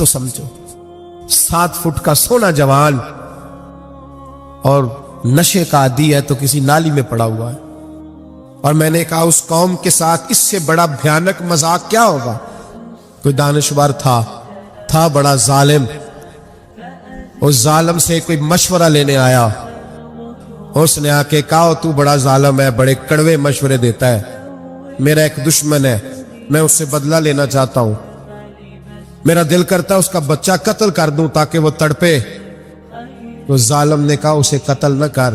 تو سمجھو 7 فٹ کا سونا جوان اور نشے کا عادی ہے تو کسی نالی میں پڑا ہوا ہے. اور میں نے کہا اس قوم کے ساتھ اس سے بڑا بھیانک مذاق کیا ہوگا. کوئی دانشور تھا بڑا ظالم. اس ظالم سے کوئی مشورہ لینے آیا. اس نے آ کے کہا تو بڑا ظالم ہے, بڑے کڑوے مشورے دیتا ہے, میرا ایک دشمن ہے, میں اس سے بدلہ لینا چاہتا ہوں, میرا دل کرتا ہے اس کا بچہ قتل کر دوں تاکہ وہ تڑپے. تو ظالم نے کہا اسے قتل نہ کر,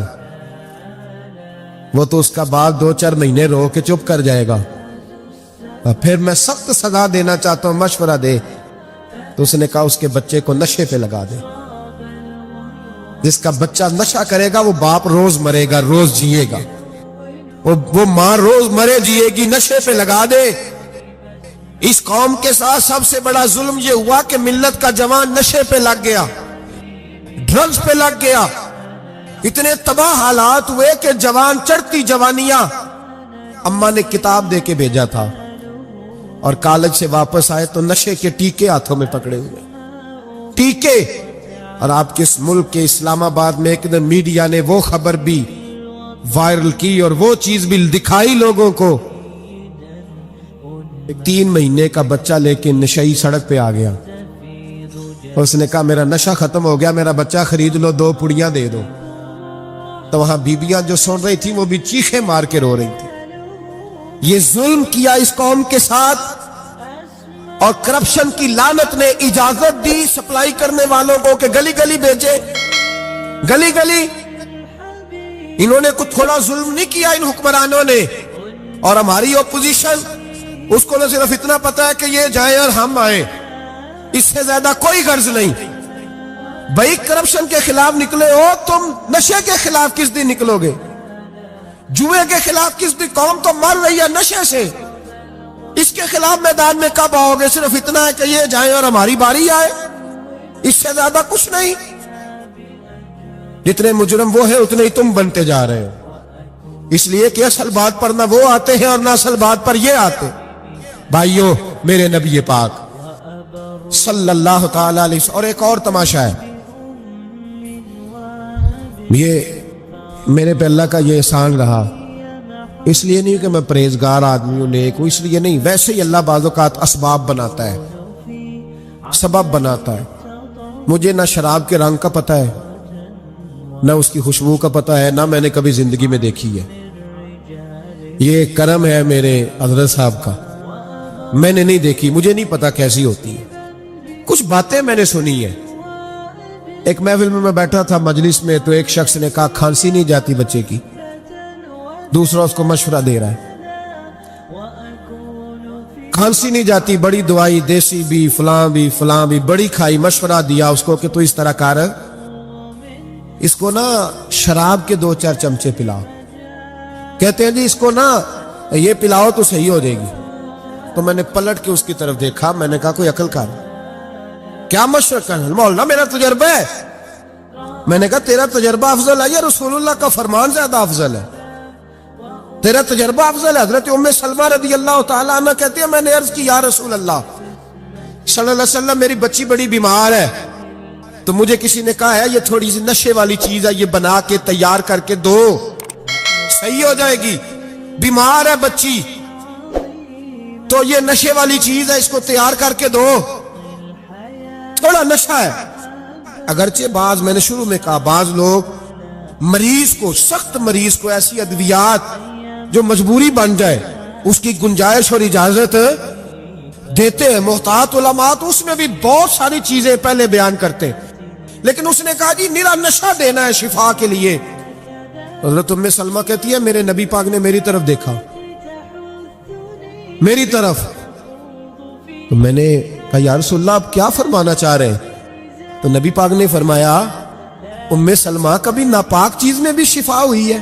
وہ تو اس کا باپ 2-4 مہینے رو کے چپ کر جائے گا, پھر میں سخت سزا دینا چاہتا ہوں, مشورہ دے. تو اس نے کہا اس کے بچے کو نشے پہ لگا دے. جس کا بچہ نشہ کرے گا وہ باپ روز مرے گا, روز جیے گا, وہ ماں روز مرے جیے گی, نشے پہ لگا دے. اس قوم کے ساتھ سب سے بڑا ظلم یہ ہوا کہ ملت کا جوان نشے پہ لگ گیا, ڈرگز پہ لگ گیا. اتنے تباہ حالات ہوئے کہ جوان چڑھتی جوانیاں. اماں نے کتاب دے کے بھیجا تھا اور کالج سے واپس آئے تو نشے کے ٹیکے ہاتھوں میں پکڑے ہوئے, ٹیکے. اور آپ کے اس ملک کے اسلام آباد میں ایک دن میڈیا نے وہ خبر بھی وائرل کی اور وہ چیز بھی دکھائی لوگوں کو. 3 مہینے کا بچہ لے کے نشئی سڑک پہ آ گیا. اس نے کہا میرا نشہ ختم ہو گیا, میرا بچہ خرید لو, 2 پڑیاں دے دو. تو وہاں بیبیاں جو سن رہی تھی وہ بھی چیخیں مار کے رو رہی تھی. یہ ظلم کیا اس قوم کے ساتھ, اور کرپشن کی لعنت نے اجازت دی سپلائی کرنے والوں کو کہ گلی گلی بھیجے, گلی گلی. انہوں نے کچھ تھوڑا ظلم نہیں کیا ان حکمرانوں نے. اور ہماری اپوزیشن, اس کو نہ صرف اتنا پتا ہے کہ یہ جائیں اور ہم آئیں, اس سے زیادہ کوئی غرض نہیں. بھائی کرپشن کے خلاف نکلے ہو تم, نشے کے خلاف کس دن نکلو گے, جوئے کے خلاف کس دن؟ قوم تو مر رہی ہے نشے سے, اس کے خلاف میدان میں کب آؤ گے؟ صرف اتنا ہے کہ یہ جائیں اور ہماری باری آئے, اس سے زیادہ کچھ نہیں. جتنے مجرم وہ ہیں اتنے ہی تم بنتے جا رہے ہو, اس لیے کہ اصل بات پر نہ وہ آتے ہیں اور نہ اصل بات پر یہ آتے. بھائیو, میرے نبی پاک صلی اللہ تعالی علیہ وسلم. اور ایک اور تماشا ہے, یہ میرے پہ اللہ کا یہ احسان رہا, اس لیے نہیں کہ میں پرہیزگار آدمی ہوں, نیک ہوں, اس لیے نہیں, ویسے ہی اللہ بعض اوقات اسباب بناتا ہے, سبب بناتا ہے. مجھے نہ شراب کے رنگ کا پتہ ہے, نہ اس کی خوشبو کا پتہ ہے, نہ میں نے کبھی زندگی میں دیکھی ہے. یہ کرم ہے میرے حضرت صاحب کا, میں نے نہیں دیکھی, مجھے نہیں پتا کیسی ہوتی ہے. کچھ باتیں میں نے سنی ہیں. ایک محفل میں بیٹھا تھا مجلس میں, تو ایک شخص نے کہا کھانسی نہیں جاتی بچے کی. دوسرا اس کو مشورہ دے رہا ہے, کھانسی نہیں جاتی, بڑی دوائی دیسی بھی فلاں بھی بڑی کھائی. مشورہ دیا اس کو کہ تو اس طرح کر, اس کو نا شراب کے 2-4 چمچے پلاؤ. کہتے ہیں جی اس کو نا یہ پلاؤ تو صحیح ہو جائے گی. تو میں نے پلٹ کے اس کی طرف دیکھا, میں نے کہا کوئی عقل کر, کیا مشورہ کرنا مولانا, میرا تجربہ ہے. میں نے کہا تیرا تجربہ افضل ہے یا رسول اللہ کا فرمان زیادہ افضل ہے؟ تیرا تجربہ افضل ہے. حضرت ام سلمہ رضی اللہ تعالیٰ عنہ کہتی ہے میں نے عرض کی یا رسول اللہ صلی اللہ علیہ وسلم, میری بچی بڑی بیمار ہے, تو مجھے کسی نے کہا ہے یہ تھوڑی سی نشے والی چیز ہے, یہ بنا کے تیار کر کے دو, صحیح ہو جائے گی. بیمار ہے بچی تو یہ نشے والی چیز ہے, اس کو تیار کر کے دو, تھوڑا نشہ ہے. اگرچہ بعض, میں نے شروع میں کہا, بعض لوگ مریض کو, سخت مریض کو ایسی ادویات جو مجبوری بن جائے اس کی گنجائش اور اجازت دیتے ہیں. محتاط علماء تو اس میں بھی بہت ساری چیزیں پہلے بیان کرتے, لیکن اس نے کہا جی نرا نشہ دینا ہے شفا کے لیے. حضرت ام سلمہ کہتی ہے میرے نبی پاک نے میری طرف دیکھا, میری طرف, تو میں نے کہا یا رسول اللہ آپ کیا فرمانا چاہ رہے ہیں؟ تو نبی پاک نے فرمایا ام سلمہ کبھی ناپاک چیز میں بھی شفا ہوئی ہے,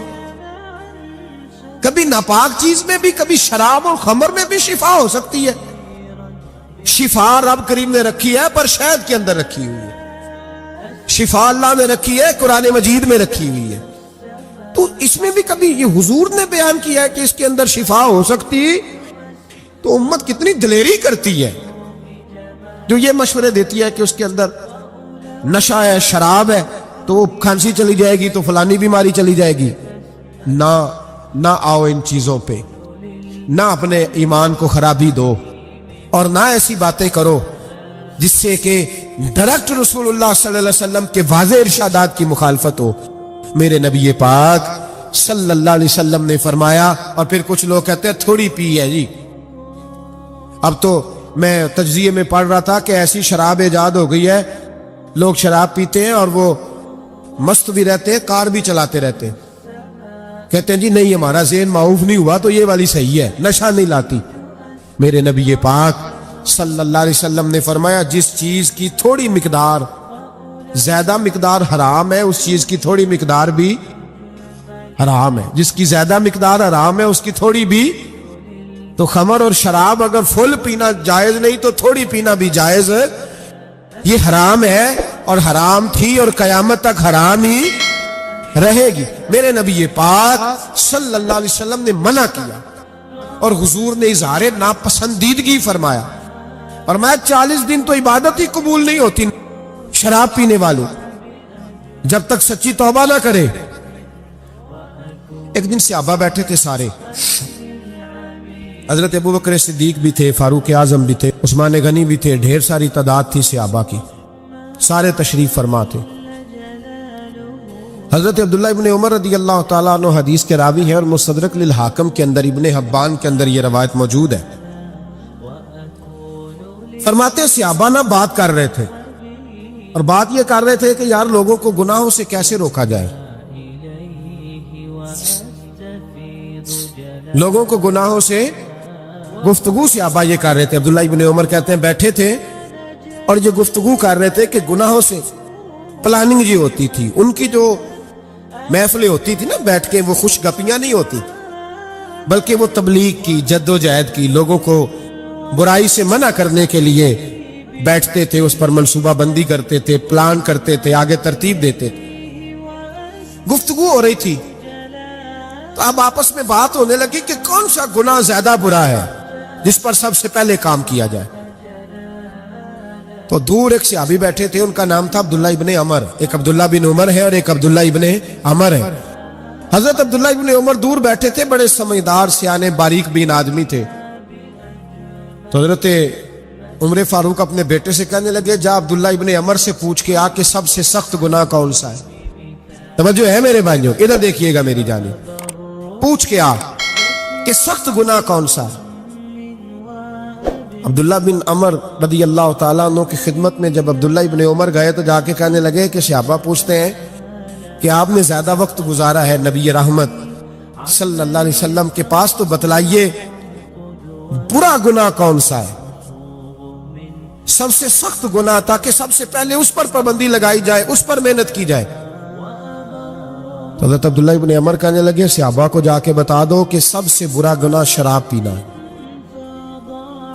کبھی ناپاک چیز میں بھی, کبھی شراب اور خمر میں بھی شفا ہو سکتی ہے. شفا رب کریم نے رکھی ہے پر شہد کے اندر رکھی ہوئی ہے, شفا اللہ نے رکھی ہے قرآن مجید میں رکھی ہوئی ہے. تو اس میں بھی کبھی یہ حضور نے بیان کیا ہے کہ اس کے اندر شفا ہو سکتی, تو امت کتنی دلیری کرتی ہے. جو یہ مشورے دیتی ہے کہ اس کے اندر نشہ ہے، شراب ہے، تو وہ کھانسی چلی جائے گی تو فلانی بیماری چلی جائے گی، نہ آؤ ان چیزوں پہ، نہ اپنے ایمان کو خرابی دو، اور نہ ایسی باتیں کرو جس سے کہ ڈائریکٹ رسول اللہ صلی اللہ علیہ وسلم کے واضح ارشادات کی مخالفت ہو۔ میرے نبی پاک صلی اللہ علیہ وسلم نے فرمایا، اور پھر کچھ لوگ کہتے ہیں تھوڑی پی ہے جی۔ اب تو میں تجزیے میں پڑھ رہا تھا کہ ایسی شراب ایجاد ہو گئی ہے، لوگ شراب پیتے ہیں اور وہ مست بھی رہتے ہیں، کار بھی چلاتے رہتے ہیں، کہتے ہیں جی نہیں ہمارا ذہن معاف نہیں ہوا تو یہ والی صحیح ہے، نشہ نہیں لاتی۔ میرے نبی پاک صلی اللہ علیہ وسلم نے فرمایا جس چیز کی تھوڑی مقدار، زیادہ مقدار حرام ہے، اس چیز کی تھوڑی مقدار بھی حرام ہے، جس کی زیادہ مقدار حرام ہے اس کی تھوڑی بھی۔ تو خمر اور شراب اگر فل پینا جائز نہیں تو تھوڑی پینا بھی جائز ہے، یہ حرام ہے اور حرام تھی اور قیامت تک حرام ہی رہے گی۔ میرے نبی پاک صلی اللہ علیہ وسلم نے منع کیا اور حضور نے اظہار ناپسندیدگی فرمایا، فرمایا 40 دن تو عبادت ہی قبول نہیں ہوتی شراب پینے والوں جب تک سچی توبہ نہ کرے۔ ایک دن صحابہ بیٹھے تھے سارے، حضرت ابوبکر صدیق بھی تھے، فاروق اعظم بھی تھے، عثمان غنی بھی تھے، ڈھیر ساری تعداد تھی صحابہ کی، سارے تشریف فرما تھے۔ حضرت عبداللہ ابن عمر رضی اللہ تعالیٰ عنہ حدیث کے راوی ہیں، اور مستدرک للحاکم کے اندر، ابن حبان کے اندر یہ روایت موجود ہے۔ فرماتے ہیں صحابہ نہ بات کر رہے تھے، اور بات یہ کر رہے تھے کہ یار لوگوں کو گناہوں سے کیسے روکا جائے، لوگوں کو گناہوں سے گفتگو صحابہ یہ کر رہے تھے۔ عبداللہ ابن عمر کہتے ہیں بیٹھے تھے اور یہ گفتگو کر رہے تھے کہ گناہوں سے پلاننگ جی ہوتی تھی، ان کی جو محفلیں ہوتی تھی نا بیٹھ کے، وہ خوش گپیاں نہیں ہوتی بلکہ وہ تبلیغ کی، جد و جہد کی، لوگوں کو برائی سے منع کرنے کے لیے بیٹھتے تھے، اس پر منصوبہ بندی کرتے تھے، پلان کرتے تھے، آگے ترتیب دیتے تھے۔ گفتگو ہو رہی تھی تو اب آپس میں بات ہونے لگی کہ کون سا گناہ زیادہ برا ہے جس پر سب سے پہلے کام کیا جائے۔ تو دور ایک صحابی بیٹھے تھے، ان کا نام تھا عبداللہ ابن عمر، ایک عبداللہ بن عمر ہے اور ایک عبداللہ ابن عمر ہے۔ حضرت عبداللہ ابن عمر دور بیٹھے تھے، بڑے سمجھدار سیانے باریک بین آدمی تھے۔ تو حضرت عمر فاروق اپنے بیٹے سے کہنے لگے جا عبداللہ ابن عمر سے پوچھ کے آ کہ سب سے سخت گناہ کون سا ہے۔ توجہ ہے میرے بھائیوں، ادھر دیکھیے گا میری جانب، پوچھ کے آ کہ سخت گناہ کون سا ہے۔ عبداللہ بن عمر رضی اللہ تعالیٰ عنہ کی خدمت میں جب عبداللہ ابن عمر گئے تو جا کے کہنے لگے کہ صحابہ پوچھتے ہیں کہ آپ نے زیادہ وقت گزارا ہے نبی رحمت صلی اللہ علیہ وسلم کے پاس، تو بتلائیے برا گناہ کون سا ہے، سب سے سخت گناہ، تاکہ سب سے پہلے اس پر پابندی لگائی جائے، اس پر محنت کی جائے۔ تو حضرت عبداللہ ابن عمر کہنے لگے صحابہ کو جا کے بتا دو کہ سب سے برا گناہ شراب پینا ہے،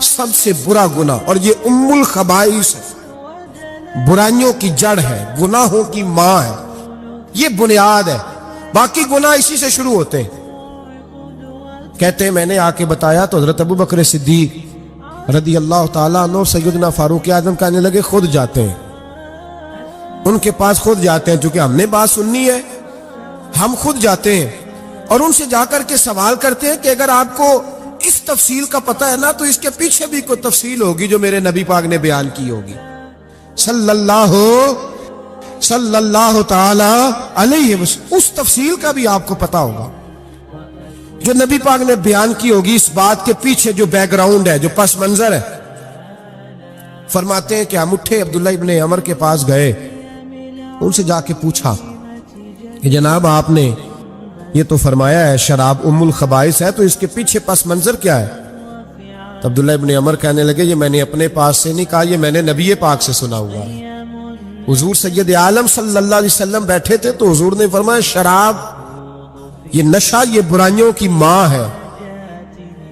سب سے برا گناہ، اور یہ ام الخبائث ہے، برائیوں کی جڑ ہے، گناہوں کی ماں ہے، یہ بنیاد ہے، باقی گناہ اسی سے شروع ہوتے ہیں۔ کہتے ہیں میں نے آ کے بتایا تو حضرت ابوبکر صدیق رضی اللہ تعالیٰ عنہ، سیدنا فاروق اعظم کہنے لگے خود جاتے ہیں، ان کے پاس خود جاتے ہیں، چونکہ ہم نے بات سننی ہے، ہم خود جاتے ہیں اور ان سے جا کر کے سوال کرتے ہیں کہ اگر آپ کو اس تفصیل کا پتہ ہے نا تو اس کے پیچھے بھی کوئی تفصیل ہوگی جو میرے نبی پاک نے بیان کی ہوگی صلی اللہ تعالی علیہ وسلم، اس تفصیل کا بھی آپ کو پتہ ہوگا جو نبی پاک نے بیان کی ہوگی، اس بات کے پیچھے جو بیک گراؤنڈ ہے، جو پس منظر ہے۔ فرماتے ہیں کہ ہم اٹھے، عبداللہ ابن عمر کے پاس گئے، ان سے جا کے پوچھا کہ جناب آپ نے یہ تو فرمایا ہے شراب ام الخبائث ہے، تو اس کے پیچھے پس منظر کیا ہے؟ تو عبداللہ ابن عمر کہنے لگے یہ میں نے اپنے پاس سے نہیں کہا، یہ میں نے نبی پاک سے سنا ہوا ہے۔ حضور سید عالم صلی اللہ علیہ وسلم بیٹھے تھے تو حضور نے فرمایا شراب، یہ نشہ، یہ برائیوں کی ماں ہے۔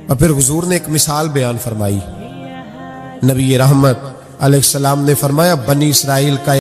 اور پھر حضور نے ایک مثال بیان فرمائی، نبی رحمت علیہ السلام نے فرمایا بنی اسرائیل کا